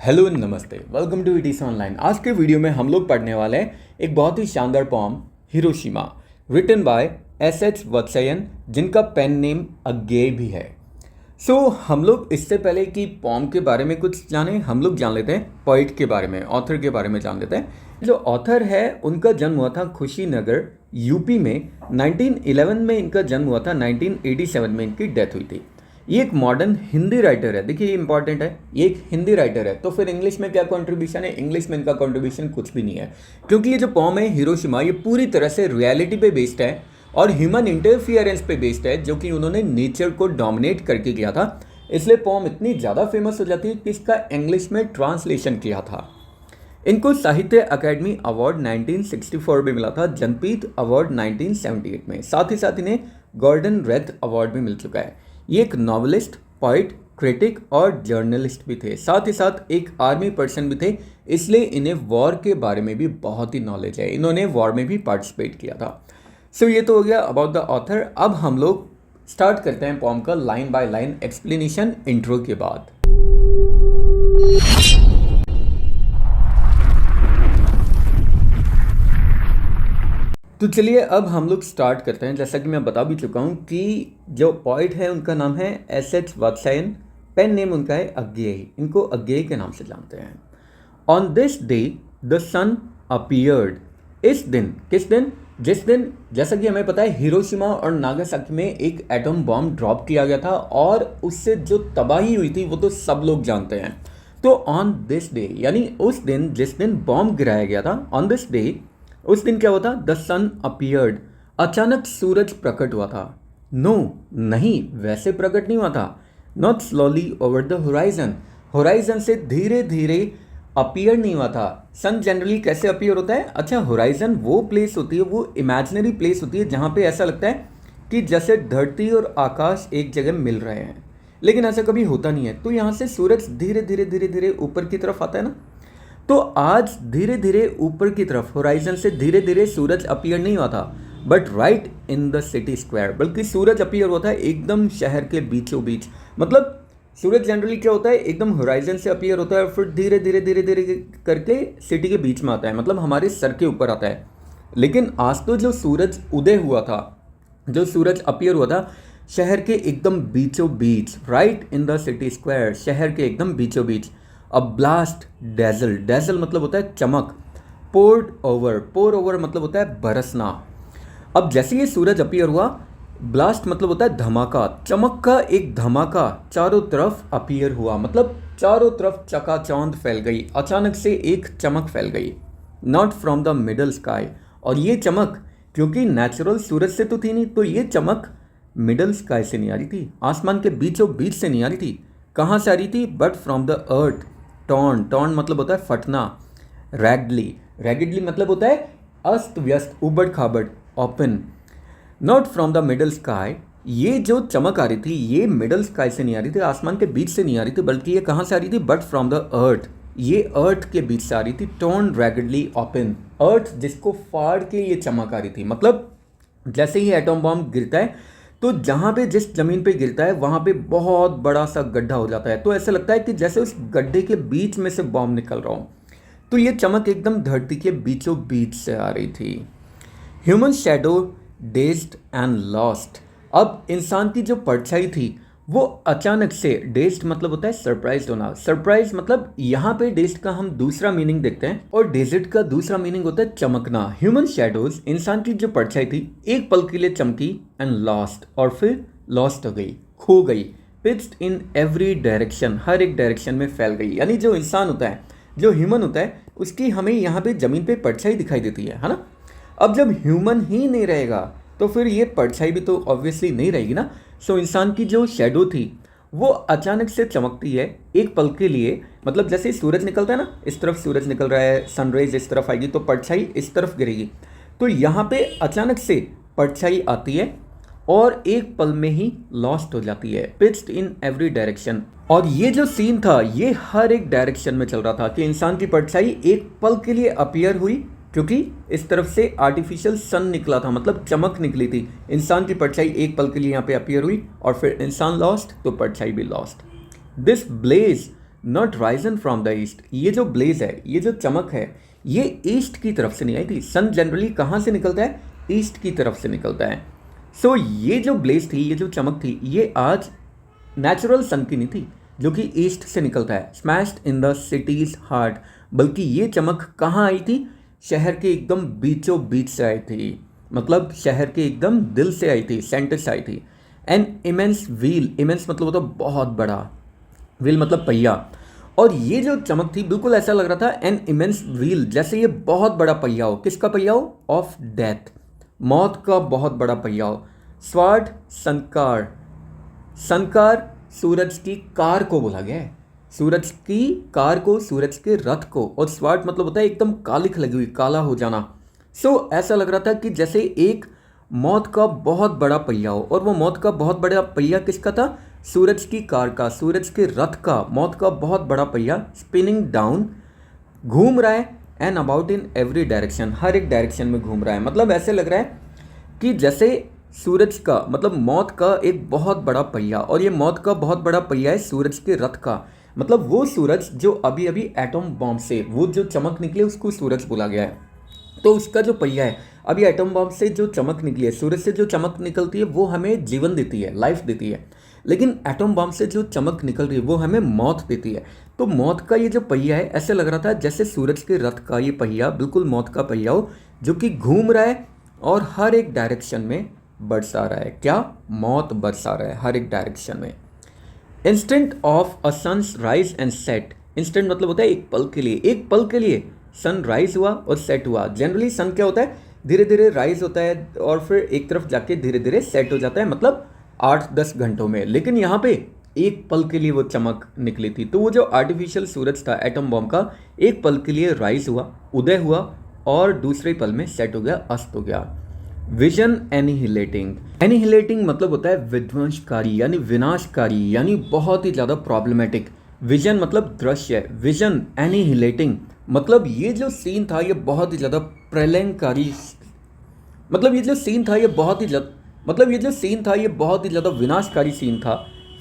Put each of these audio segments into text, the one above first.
Hello नमस्ते, welcome to etc. online. आज के वीडियो में हम लोग पढ़ने वाले हैं एक बहुत ही शानदार poem Hiroshima, written by S Vatsyayan, जिनका पेन नेम अज्ञेय भी है। हम लोग इससे पहले कि पोम के बारे में कुछ जाने, हम लोग जान लेते हैं पोइट के बारे में, ऑथर के बारे में जान लेते हैं। जो ऑथर है उनका जन्म हुआ था खुशीनगर यूपी में 1911 में, इनका जन्म हुआ था 1987 में इनकी डेथ हुई थी। ये एक मॉडर्न हिंदी राइटर है। देखिए ये इंपॉर्टेंट है, ये एक हिंदी राइटर है। तो फिर इंग्लिश में क्या कंट्रीब्यूशन है? इंग्लिश में इनका कंट्रीब्यूशन कुछ भी नहीं है, क्योंकि ये जो पोम है हिरोशिमा, ये पूरी तरह से रियलिटी पे बेस्ड है और ह्यूमन इंटरफियरेंस पे बेस्ड है, जो कि उन्होंने नेचर को डोमिनेट करके किया था। इसलिए पोम इतनी ज़्यादा फेमस हो जाती है कि इसका इंग्लिश में ट्रांसलेशन किया था। इनको साहित्य अकेडमी अवार्ड 1964 में मिला था, जनपीत अवार्ड 1978 में। साथ ही साथ इन्हें गॉर्डन रेथ अवार्ड भी मिल चुका है। ये एक नॉवलिस्ट, पोइट, क्रिटिक और जर्नलिस्ट भी थे। साथ ही साथ एक आर्मी पर्सन भी थे, इसलिए इन्हें वॉर के बारे में भी बहुत ही नॉलेज है। इन्होंने वॉर में भी पार्टिसिपेट किया था। ये तो हो गया अबाउट द ऑथर। अब हम लोग स्टार्ट करते हैं पोम का line by line explanation intro के बाद। तो चलिए अब हम लोग स्टार्ट करते हैं। जैसा कि मैं बता भी चुका हूँ कि जो पोइट है उनका नाम है एस वत्सयन, पेन नेम उनका है अज्ञेय। इनको अज्ञेय के नाम से जानते हैं। On this day the sun appeared. इस दिन, किस दिन? जिस दिन, जैसा कि हमें पता है हिरोशिमा और नागासाकी में एक एटम बॉम्ब ड्रॉप किया गया था और उससे जो तबाही हुई थी वो तो सब लोग जानते हैं। तो ऑन दिस डे यानी उस दिन जिस दिन बॉम्ब गिराया गया था, ऑन दिस डे, उस दिन क्या हुआ था? The sun appeared. अचानक सूरज प्रकट हुआ था। नो, नहीं, वैसे प्रकट नहीं हुआ था। Not slowly over the horizon. Horizon से धीरे धीरे अपीयर नहीं हुआ था। सन जनरली कैसे अपीयर होता है? अच्छा, होराइजन वो प्लेस होती है, वो इमेजिनरी प्लेस होती है जहाँ पे ऐसा लगता है कि जैसे धरती और आकाश एक जगह मिल रहे हैं, लेकिन ऐसा कभी होता नहीं है। तो यहाँ से सूरज धीरे धीरे धीरे धीरे ऊपर की तरफ आता है ना। तो आज धीरे धीरे ऊपर की तरफ, होराइजन से धीरे धीरे सूरज अपीयर नहीं हुआ था, but right in the city square, बल्कि सूरज अपीयर होता है एकदम शहर के बीचों बीच। मतलब सूरज जनरली क्या होता है, एकदम होराइजन से अपीयर होता है और फिर धीरे धीरे धीरे धीरे करके सिटी के बीच में आता है, मतलब हमारे सर के ऊपर आता है। लेकिन आज तो जो सूरज उदय हुआ था, जो सूरज अपीयर हुआ था शहर के एकदम बीचों बीच, right in the city square, शहर के एकदम बीचों बीच। अ ब्लास्ट डेजल, डेजल मतलब होता है चमक। पोर ओवर मतलब होता है बरसना। अब जैसे ही सूरज अपीयर हुआ, ब्लास्ट मतलब होता है धमाका, चमक का एक धमाका चारों तरफ अपीयर हुआ, मतलब चारों तरफ चकाचौंध फैल गई। अचानक से एक चमक फैल गई। Not from the middle sky, और ये चमक क्योंकि नेचुरल सूरज से तो थी नहीं, तो ये चमक मिडल स्काई से नहीं आ रही थी, आसमान के बीचों बीच से नहीं आ रही थी। कहाँ से आ रही थी? But from the earth. Torn मतलब होता है फटना। रैगिडली मतलब होता है अस्त व्यस्त, उबड़ खाबड़, open. Not from the middle sky, ये जो चमक आ रही थी ये मिडल स्काई से नहीं आ रही थी, आसमान के बीच से नहीं आ रही थी, बल्कि ये कहाँ से आ रही थी? बट फ्रॉम द अर्थ, ये अर्थ के बीच से आ रही थी। टॉर्न रैगिडली ओपन, अर्थ जिसको फाड़ के ये चमक आ रही थी। मतलब जैसे ही एटम बॉम्ब गिरता है तो जहाँ पे, जिस जमीन पे गिरता है वहाँ पे बहुत बड़ा सा गड्ढा हो जाता है, तो ऐसा लगता है कि जैसे उस गड्ढे के बीच में से बॉम्ब निकल रहा हो। तो ये चमक एकदम धरती के बीचों बीच से आ रही थी। Human shadow dazed and lost. अब इंसान की जो परछाई थी वो अचानक से, डेज्ड मतलब होता है सरप्राइज होना, सरप्राइज मतलब यहाँ पे डेज्ड का हम दूसरा मीनिंग देखते हैं और डेज्ड का दूसरा मीनिंग होता है चमकना। ह्यूमन शैडोज, इंसान की जो परछाई थी एक पल के लिए चमकी, एंड लॉस्ट, और फिर लॉस्ट हो गई, खो गई। पिच्ड इन एवरी डायरेक्शन, हर एक डायरेक्शन में फैल गई। यानी जो इंसान होता है, जो ह्यूमन होता है, उसकी हमें यहाँ पे जमीन पे परछाई दिखाई देती है ना। अब जब ह्यूमन ही नहीं रहेगा तो फिर ये परछाई भी तो ऑब्वियसली नहीं रहेगी ना। इंसान की जो शैडो थी वो अचानक से चमकती है एक पल के लिए। मतलब जैसे सूरज निकलता है ना, इस तरफ सूरज निकल रहा है, सनराइज इस तरफ आएगी तो परछाई इस तरफ गिरेगी। तो यहाँ पे अचानक से परछाई आती है और एक पल में ही लॉस्ट हो जाती है, पिच्ड इन एवरी डायरेक्शन। और ये जो सीन था ये हर एक डायरेक्शन में चल रहा था कि इंसान की परछाई एक पल के लिए अपीयर हुई, क्योंकि इस तरफ से आर्टिफिशियल सन निकला था, मतलब चमक निकली थी। इंसान की परछाई एक पल के लिए यहाँ पे अपीयर हुई और फिर इंसान लॉस्ट तो परछाई भी lost. This blaze not risen from the east. ये जो ब्लेज है, ये जो चमक है, ये ईस्ट की तरफ से नहीं आई थी। सन जनरली कहाँ से निकलता है? ईस्ट की तरफ से निकलता है। सो ये जो ब्लेज थी, ये जो चमक थी, ये आज नेचुरल सन की नहीं थी जो कि ईस्ट से निकलता है, smashed in the cities heart, बल्कि ये चमक कहाँ आई थी? शहर के एकदम बीचों बीच से आई थी, मतलब शहर के एकदम दिल से आई थी, सेंटर से आई थी। एन इमेंस व्हील, इमेंस मतलब होता बहुत बड़ा, व्हील मतलब पहिया, और ये जो चमक थी बिल्कुल ऐसा लग रहा था एन इमेंस व्हील, जैसे ये बहुत बड़ा पहिया हो। किसका पहिया हो? ऑफ डेथ, मौत का बहुत बड़ा पहिया हो। स्वार्ड संकार, संकार सूरज की कार को बोला गया है, सूरज की कार को, सूरज के रथ को। और स्वार्ड मतलब होता है एकदम कालिख लगी हुई, काला हो जाना। सो ऐसा लग रहा था कि जैसे एक मौत का बहुत बड़ा पहिया हो, और वो मौत का बहुत बड़ा पहिया किसका था? सूरज की कार का, सूरज के रथ का, मौत का बहुत बड़ा पहिया स्पिनिंग डाउन, घूम रहा है, and about in every direction, हर एक डायरेक्शन में घूम रहा है। मतलब ऐसे लग रहा है कि जैसे सूरज का मतलब मौत का एक बहुत बड़ा पहिया, और ये मौत का बहुत बड़ा पहिया है सूरज के रथ का। मतलब वो सूरज जो अभी अभी एटम बॉम्ब से वो जो चमक निकले उसको सूरज बोला गया है। तो उसका जो पहिया है, अभी एटम बॉम्ब से जो चमक निकली है, सूरज से जो चमक निकलती है वो हमें जीवन देती है, लाइफ देती है। लेकिन एटम बॉम्ब से जो चमक निकल रही है वो हमें मौत देती है। तो मौत का ये जो पहिया है, ऐसे लग रहा था जैसे सूरज के रथ का ये पहिया बिल्कुल मौत का पहिया हो, जो कि घूम रहा है और हर एक डायरेक्शन में बरसा रहा है। क्या? मौत बरसा रहा है हर एक डायरेक्शन में। Instant of a sun's rise and set, instant मतलब होता है एक पल के लिए, एक पल के लिए सन राइज हुआ और सेट हुआ। जनरली सन क्या होता है? धीरे धीरे राइज होता है और फिर एक तरफ जाके धीरे धीरे सेट हो जाता है, मतलब 8-10 घंटों में। लेकिन यहाँ पे एक पल के लिए वो चमक निकली थी। तो वो जो आर्टिफिशियल सूरज था एटम बॉम्ब का, एक पल के लिए राइज हुआ, उदय हुआ, और दूसरे पल में सेट हो गया, अस्त हो गया। विजन एनिहिलेटिंग, एनिहिलेटिंग मतलब होता है विध्वंसकारी, यानी विनाशकारी, यानी बहुत ही ज़्यादा प्रॉब्लमेटिक। विजन मतलब दृश्य, विजन एनिहिलेटिंग मतलब ये जो सीन था ये बहुत ही ज़्यादा प्रलयंकारी, मतलब ये जो सीन था ये बहुत ही ज़्यादा विनाशकारी सीन था।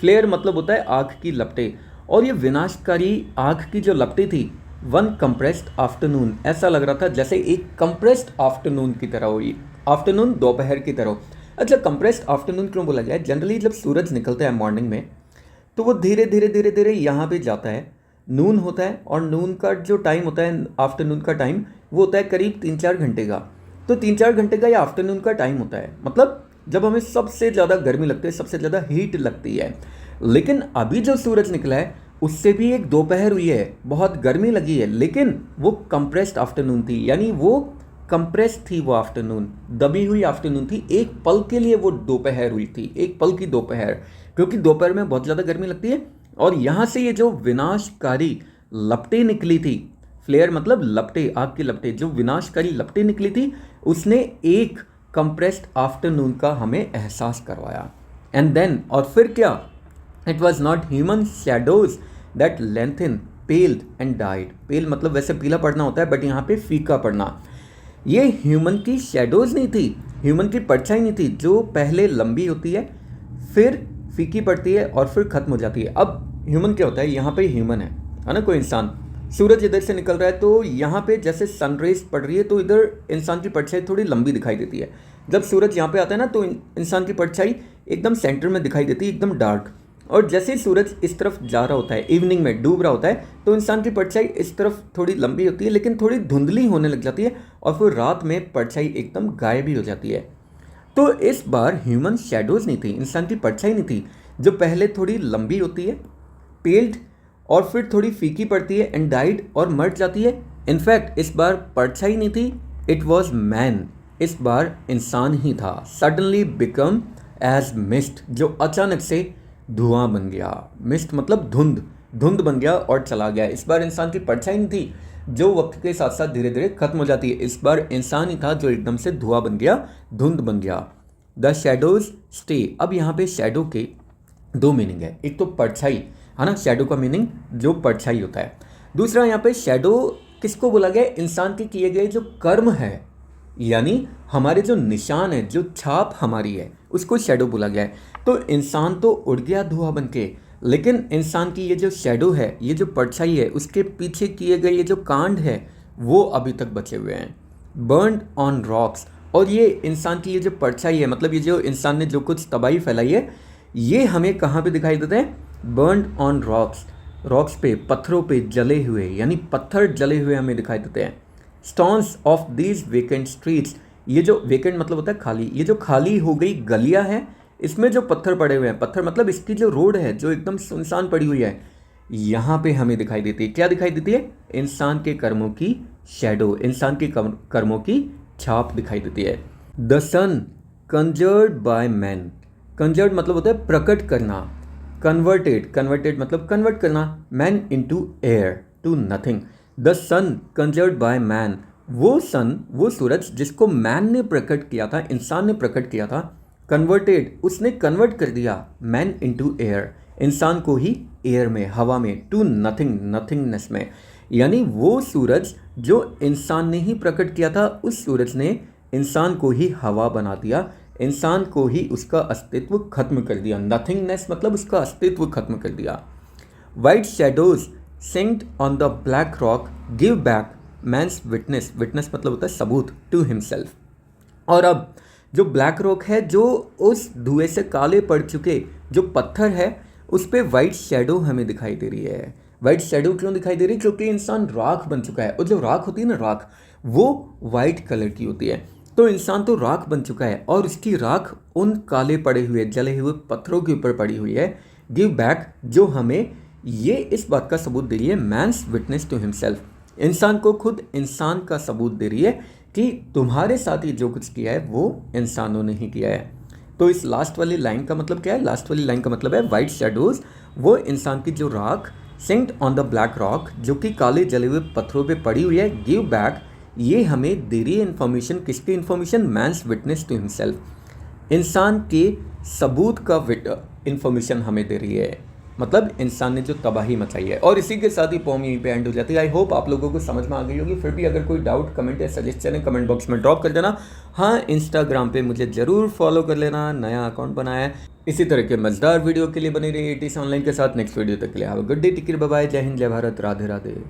फ्लेयर मतलब होता है आग की लपटें, और ये विनाशकारी आग की जो लपटें थी, वन कंप्रेस्ड आफ्टरनून, ऐसा लग रहा था जैसे एक कंप्रेस्ड आफ्टरनून की तरह हुई, आफ्टरनून दोपहर की तरह। अच्छा, कंप्रेस्ड आफ्टरनून क्यों बोला गया? जनरली जब सूरज निकलता है मॉर्निंग में तो वो धीरे धीरे यहाँ पे जाता है, नून होता है, और नून का जो टाइम होता है, आफ्टरनून का टाइम, वो होता है करीब 3-4 घंटे का। तो 3-4 घंटे का ये आफ्टरनून का टाइम होता है, मतलब जब हमें सबसे ज़्यादा गर्मी लगती है, सबसे ज़्यादा हीट लगती है। लेकिन अभी जो सूरज निकला है उससे भी एक दोपहर हुई है, बहुत गर्मी लगी है, लेकिन वो कंप्रेस्ड आफ्टरनून थी, यानी वो कंप्रेस थी, वो आफ्टरनून दबी हुई आफ्टरनून थी। एक पल के लिए वो दोपहर हुई थी, एक पल की दोपहर, क्योंकि दोपहर में बहुत ज़्यादा गर्मी लगती है। और यहाँ से ये जो विनाशकारी लपटें निकली थी, फ्लेयर मतलब लपटें, आग की लपटें, जो विनाशकारी लपटें निकली थी, उसने एक कंप्रेस्ड आफ्टरनून का हमें एहसास करवाया। एंड देन, और फिर क्या? It was not human shadows that lengthen, paled and died. Pale मतलब वैसे पीला पड़ना होता है, बट यहाँ पे फीका पड़ना। ये ह्यूमन की शैडोज नहीं थी, ह्यूमन की परछाई नहीं थी, जो पहले लंबी होती है, फिर फीकी पड़ती है, और फिर खत्म हो जाती है। अब ह्यूमन क्या होता है? यहाँ पे ह्यूमन है ना, कोई इंसान। सूरज इधर से निकल रहा है, तो यहाँ पे जैसे सनरेज पड़ रही है, तो इधर इंसान की परछाई थोड़ी लंबी दिखाई देती है। जब सूरज यहाँ पे आता है ना, तो इंसान की परछाई एकदम सेंटर में दिखाई देती है, एकदम डार्क। और जैसे ही सूरज इस तरफ जा रहा होता है, इवनिंग में डूब रहा होता है, तो इंसान की परछाई इस तरफ थोड़ी लंबी होती है, लेकिन थोड़ी धुंधली होने लग जाती है, और फिर रात में परछाई एकदम गायब भी हो जाती है। तो इस बार ह्यूमन शैडोज नहीं थी, इंसान की परछाई नहीं थी, जो पहले थोड़ी लंबी होती है, पेल्ड, और फिर थोड़ी फीकी पड़ती है, एंड डाइड, और मर जाती है। इनफैक्ट इस बार परछाई नहीं थी, इट वॉज मैन, इस बार इंसान ही था। सडनली बिकम एज मिस्ट, जो अचानक से धुआं बन गया। मिस्ट मतलब धुंध, धुंध बन गया और चला गया। इस बार इंसान की परछाई नहीं थी, जो वक्त के साथ साथ धीरे धीरे खत्म हो जाती है। इस बार इंसान ही था जो एकदम से धुआं बन गया, धुंध बन गया। द शैडोज स्टे, अब यहाँ पे शैडो के दो मीनिंग है। एक तो परछाई है ना, शैडो का मीनिंग जो परछाई होता है। दूसरा यहाँ पे शैडो किसको बोला गया? इंसान के किए गए जो कर्म है, यानी हमारे जो निशान है, जो छाप हमारी है, उसको शैडो बोला गया है। तो इंसान तो उड़ गया धुआं बन के, लेकिन इंसान की ये जो शैडो है, ये जो परछाई है, उसके पीछे किए गए ये जो कांड है वो अभी तक बचे हुए हैं, बर्न्ड ऑन रॉक्स। और ये इंसान की ये जो परछाई है, मतलब ये जो इंसान ने जो कुछ तबाही फैलाई है, ये हमें कहाँ पे दिखाई देते हैं? बर्न्ड ऑन रॉक्स, रॉक्स पे, पत्थरों पे जले हुए, यानी पत्थर जले हुए हमें दिखाई देते हैं। Stones of these vacant streets, ये जो वेकेंट मतलब होता है खाली, ये जो खाली हो गई गलियां हैं, इसमें जो पत्थर पड़े हुए हैं, पत्थर मतलब इसकी जो रोड है जो एकदम सुनसान पड़ी हुई है, यहाँ पे हमें दिखाई देती है, क्या दिखाई देती है? इंसान के कर्मों की शैडो, इंसान के कर्मों की छाप दिखाई देती है। The sun conjured by man, conjured मतलब होता है प्रकट करना, कन्वर्टेड, कन्वर्टेड मतलब कन्वर्ट करना, man into air, to nothing. The sun conjured by man, वो सन, वो सूरज जिसको मैन ने प्रकट किया था, इंसान ने प्रकट किया था, कन्वर्टेड, उसने कन्वर्ट कर दिया मैन इनटू एयर, इंसान को ही एयर में, हवा में, टू नथिंग, नथिंगनेस में। यानी वो सूरज जो इंसान ने ही प्रकट किया था, उस सूरज ने इंसान को ही हवा बना दिया, इंसान को ही उसका अस्तित्व खत्म कर दिया। नथिंगनेस मतलब उसका अस्तित्व खत्म कर दिया। White shadows sinked on the black rock give back man's witness, witness मतलब होता है सबूत, टू हिमसेल्फ। और अब जो ब्लैक रॉक है, जो उस धुएं से काले पड़ चुके जो पत्थर है, उस पर वाइट शैडो हमें दिखाई दे रही है। वाइट शैडो क्यों दिखाई दे रही है? क्योंकि इंसान राख बन चुका है, और जो राख होती है ना, राख वो वाइट कलर की होती है। तो इंसान तो राख बन चुका है, और उसकी राख उन काले पड़े हुए जले हुए पत्थरों के ऊपर पड़ी हुई है, गिव बैक, जो हमें ये इस बात का सबूत दे रही है, मैंस विटनेस टू हिमसेल्फ, इंसान को खुद इंसान का सबूत दे रही है कि तुम्हारे साथ ही जो कुछ किया है वो इंसानों ने ही किया है। तो इस लास्ट वाली लाइन का मतलब क्या है? लास्ट वाली लाइन का मतलब है वाइट शैडोज, वो इंसान की जो राख, synced on the black rock, जो कि काले जले हुए पत्थरों पे पड़ी हुई है, गिव बैक, ये हमें दे रही है इन्फॉर्मेशन, किसकी information? Man's witness to himself, इंसान के सबूत का इन्फॉर्मेशन हमें दे रही है, मतलब इंसान ने जो तबाही मचाई है। और इसी के साथ ही पोम यहीं पे एंड हो जाती है। आई होप आप लोगों को समझ में आ गई होगी। फिर भी अगर कोई डाउट, कमेंट या सजेशन है, कमेंट बॉक्स में ड्रॉप कर देना। हाँ, इंस्टाग्राम पे मुझे ज़रूर फॉलो कर लेना, नया अकाउंट बनाया है। इसी तरह के मज़ेदार वीडियो के लिए बने रहिए ATC ऑनलाइन के साथ। नेक्स्ट वीडियो तक के लिए have a good day, take care, bye bye, जय हिंद, जय भारत, राधे राधे।